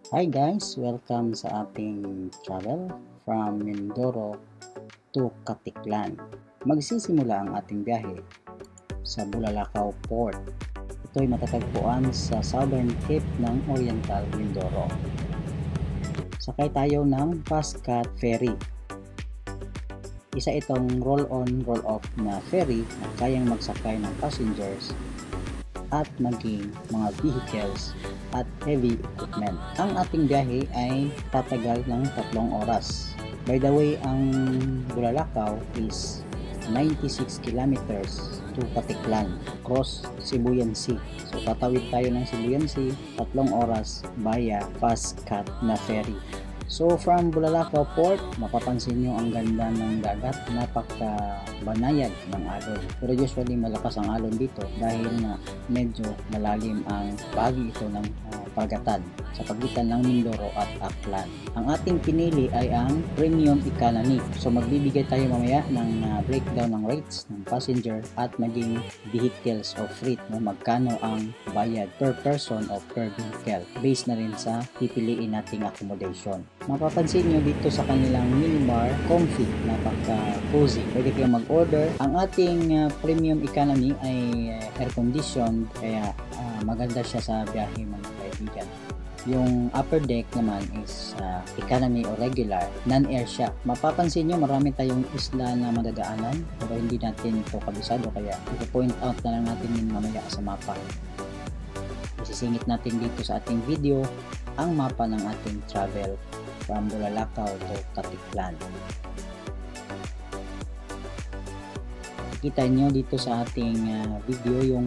Hi guys! Welcome sa ating travel from Mindoro to Katiklan. Magsisimula ang ating biyahe sa Bulalakaw Port. Ito ay matatagpuan sa southern tip ng Oriental Mindoro. Sakay tayo ng Pascat Ferry. Isa itong roll-on, roll-off na ferry na kayang magsakay ng passengers at maging mga vehicles at heavy equipment. Ang ating biyahe ay tatagal ng 3 oras. By the way, ang Bulalakaw is 96 kilometers to Katiklan, cross Sibuyan Sea. So tatawid tayo ng Sibuyan Sea, 3 oras via Pascat na ferry. So from Bulalakaw Port, mapapansin nyo ang ganda ng dagat, napaka-banayad ng alon. Pero usually malakas ang alon dito dahil na medyo malalim ang bahagi ito ng pagatan sa pagitan ng Mindoro at Aklan. Ang ating pinili ay ang Premium Economy. So magbibigay tayo mamaya ng breakdown ng rates ng passenger at maging vehicles of freight, no? Magkano ang bayad per person o per vehicle based na rin sa pipiliin nating accommodation. Mapapansin nyo dito sa kanilang minibar, comfy, napaka-cozy. Pwede kayong mag-order. Ang ating Premium Economy ay air-conditioned, kaya maganda siya sa biyahe mga kaibigan. Yung upper deck naman is economy o regular, non-air siya. Mapapansin nyo marami tayong isla na madadaanan pero hindi natin ito kabisado, kaya i-point out na lang natin yun mamaya sa mapa. Isisingit natin dito sa ating video ang mapa ng ating travel from Bulalakaw to Katiklan. Kita nyo dito sa ating video yung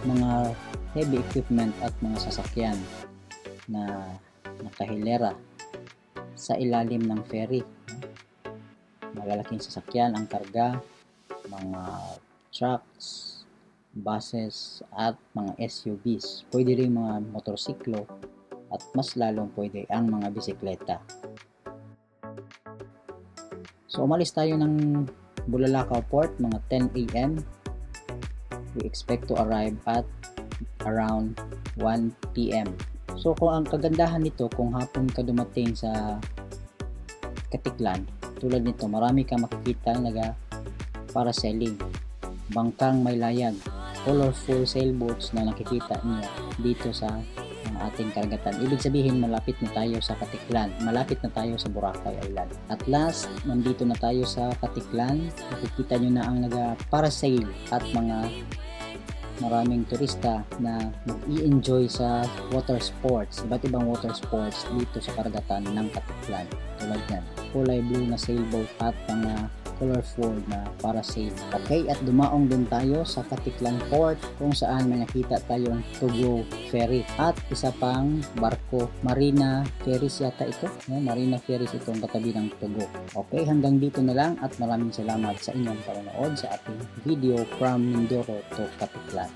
mga heavy equipment at mga sasakyan na nakahilera sa ilalim ng ferry. Malalaking sasakyan ang karga, mga trucks, buses at mga SUVs. Pwede rin mga motorsiklo at mas lalong pwede ang mga bisikleta. So umalis tayo ng Bulalakaw Port mga 10 AM. We expect to arrive at around 1 PM. So kung ang kagandahan nito, kung hapon ka dumating sa Katiklan, tulad nito, marami kang makikita parasailing, bangkang may layag, colorful sailboats na nakikita niyo dito sa ating karagatan. Ibig sabihin malapit na tayo sa Katiklan, malapit na tayo sa Boracay Island. At last, nandito na tayo sa Katiklan. Nakikita nyo na ang parasail at maraming turista na mag-i-enjoy sa water sports, iba't ibang water sports dito sa karagatan ng Katiklan. Tulad yan, kulay blue na sailboat at mga colorful na parasail. Okay, at dumaong din tayo sa Katiklan Port kung saan may nakita tayong Tugo Ferry at isa pang barko, Marina Ferries yata ito. Marina Ferries itong katabi ng Tugo. Okay, hanggang dito na lang at maraming salamat sa inyong panonood sa ating video from Mindoro to Katiklan.